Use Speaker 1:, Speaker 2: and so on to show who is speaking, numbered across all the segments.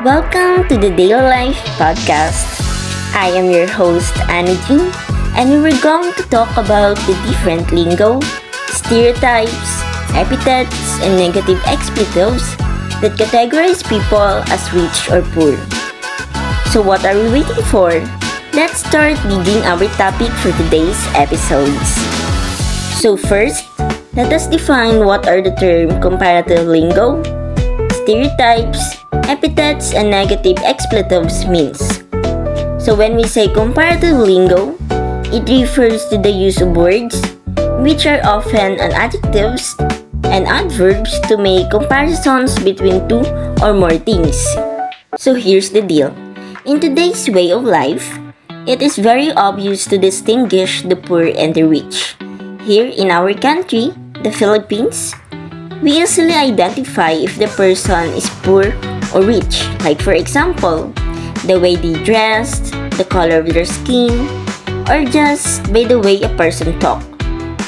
Speaker 1: Welcome to the Daily Life Podcast. I am your host, Annie Jean, and we were going to talk about the different lingo, stereotypes, epithets, and negative expletives that categorize people as rich or poor. So what are we waiting for? Let's start digging our topic for today's episodes. So first, let us define what are the term comparative lingo, stereotypes, epithets, and negative expletives means. So when we say comparative lingo, it refers to the use of words, which are often an adjectives and adverbs to make comparisons between two or more things. So here's the deal. In today's way of life, it is very obvious to distinguish the poor and the rich. Here in our country, the Philippines, we easily identify if the person is poor or rich. Like for example, the way they dressed, the color of their skin, or just by the way a person talk.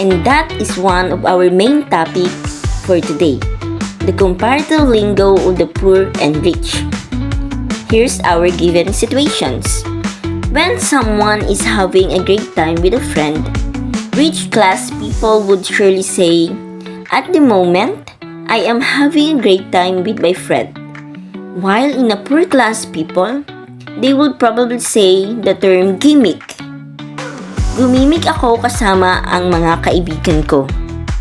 Speaker 1: And that is one of our main topic for today, the comparative lingo of the poor and rich. Here's our given situations. When someone is having a great time with a friend, rich class people would surely say, "At the moment, I am having a great time with my friend." While in a poor class people, they would probably say the term gimmick. Gumimik ako kasama ang mga kaibigan ko.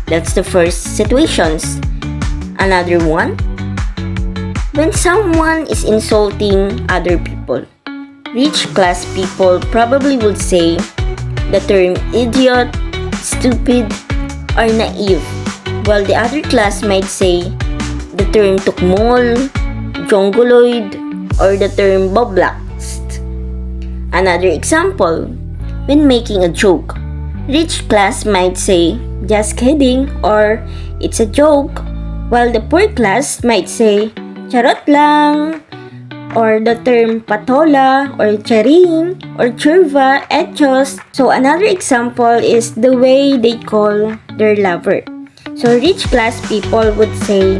Speaker 1: That's the first situations. Another one, when someone is insulting other people, rich class people probably would say the term idiot, stupid, or naive, while the other class might say the term tukmol, jongoloid, or the term boblaxt. Another example, when making a joke, rich class might say, "Just kidding," or "It's a joke," while the poor class might say, "Charot lang," or the term patola, or charing, or churva, etchos. So another example is the way they call their lover. So rich class people would say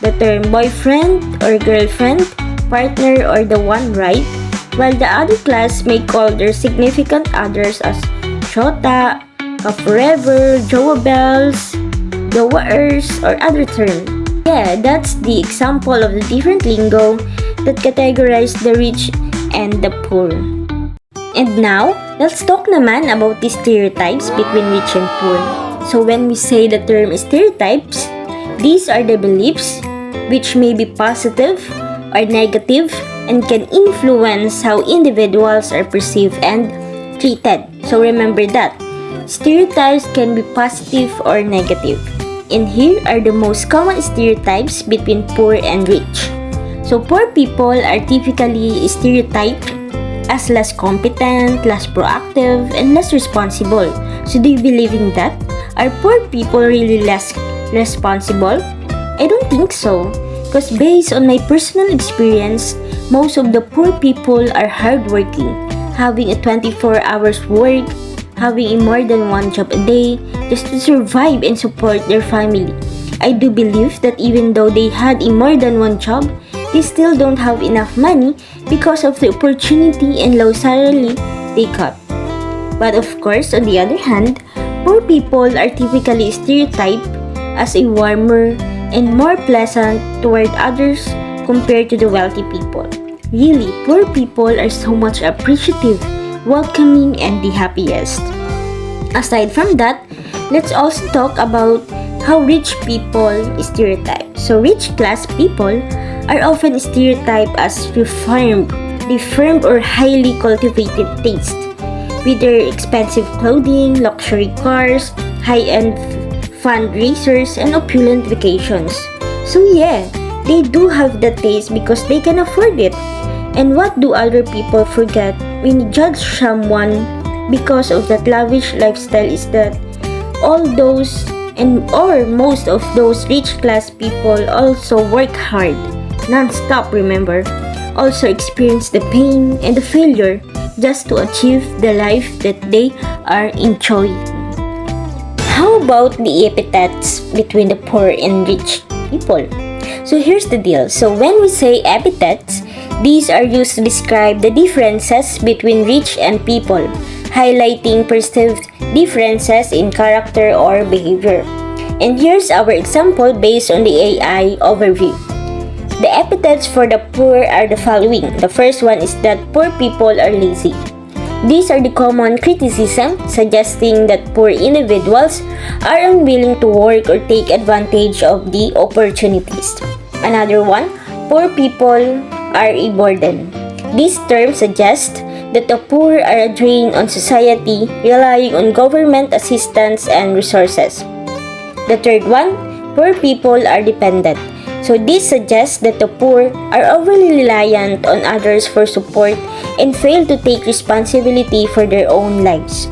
Speaker 1: the term boyfriend or girlfriend, partner, or the one, right? While the other class may call their significant others as shota, ka-forever, jowa bells, jowaers, or other term. Yeah, that's the example of the different lingo that categorize the rich and the poor. And now, let's talk naman about the stereotypes between rich and poor. So when we say the term stereotypes, these are the beliefs which may be positive or negative and can influence how individuals are perceived and treated. So remember that. Stereotypes can be positive or negative. And here are the most common stereotypes between poor and rich. So poor people are typically stereotyped as less competent, less proactive, and less responsible. So do you believe in that? Are poor people really less responsible? I don't think so. Because based on my personal experience, most of the poor people are hardworking, having a 24 hours work, having more than one job a day, just to survive and support their family. I do believe that even though they had more than one job, they still don't have enough money because of the opportunity and low salary they got. But of course, on the other hand, poor people are typically stereotyped as a warmer and more pleasant toward others compared to the wealthy people. Really, poor people are so much appreciative, welcoming, and the happiest. Aside from that, let's also talk about how rich people stereotype. So rich class people are often stereotyped as reformed or highly cultivated taste, with their expensive clothing, luxury cars, high-end fundraisers, and opulent vacations. So yeah, they do have the taste because they can afford it. And what do other people forget when you judge someone because of that lavish lifestyle is that all those or most of those rich class people also work hard, non-stop, remember, also experience the pain and the failure just to achieve the life that they are enjoying. How about the epithets between the poor and rich people? So here's the deal. So when we say epithets, These are used to describe the differences between rich and people, highlighting perceived differences in character or behavior. And here's our example based on the AI overview. The epithets for the poor are the following. The first one is that poor people are lazy. These are the common criticism suggesting that poor individuals are unwilling to work or take advantage of the opportunities. Another one, poor people are a burden. This term suggests that the poor are a drain on society, relying on government assistance and resources. The third one, poor people are dependent. So this suggests that the poor are overly reliant on others for support and fail to take responsibility for their own lives.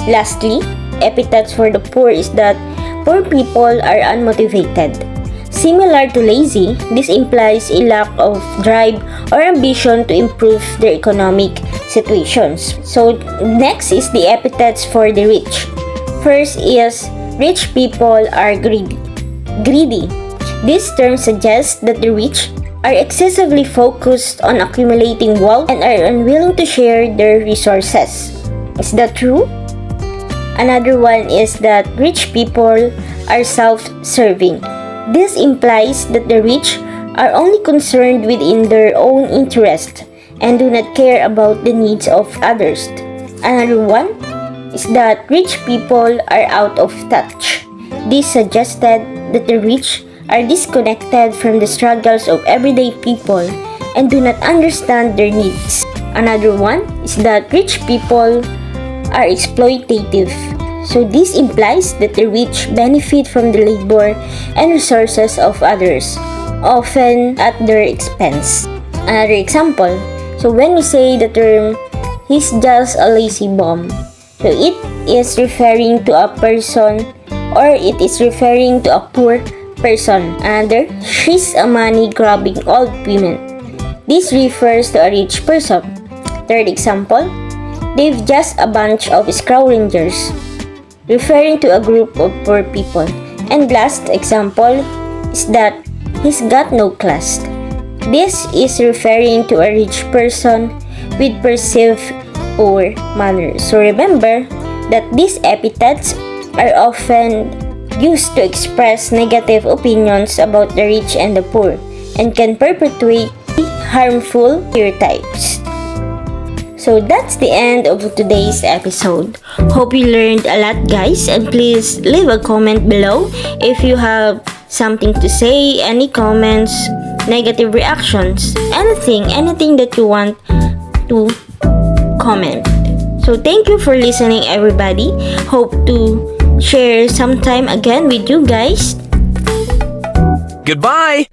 Speaker 1: Lastly, epithets for the poor is that poor people are unmotivated. Similar to lazy, this implies a lack of drive or ambition to improve their economic situations. So next is the epithets for the rich. First is rich people are greedy. This term suggests that the rich are excessively focused on accumulating wealth and are unwilling to share their resources. Is that true? Another one is that rich people are self-serving. This implies that the rich are only concerned within their own interest and do not care about the needs of others. Another one is that rich people are out of touch. This suggested that the rich are disconnected from the struggles of everyday people and do not understand their needs. Another one is that rich people are exploitative. So this implies that the rich benefit from the labor and resources of others, often at their expense. Another example, so when we say the term, he's just a lazy bum, so it is referring to a person or it is referring to a poor person. Another, she's a money-grabbing old woman. This refers to a rich person. Third example, they've just a bunch of scroungers, referring to a group of poor people. And last example is that he's got no class. This is referring to a rich person with perceived poor manners. So remember that these epithets are often used to express negative opinions about the rich and the poor and can perpetuate harmful stereotypes. So that's the end of today's episode. Hope you learned a lot, guys, and please leave a comment below if you have something to say, any comments, negative reactions, anything that you want to comment. So thank you for listening, everybody. Hope to share sometime again with you guys.
Speaker 2: Goodbye!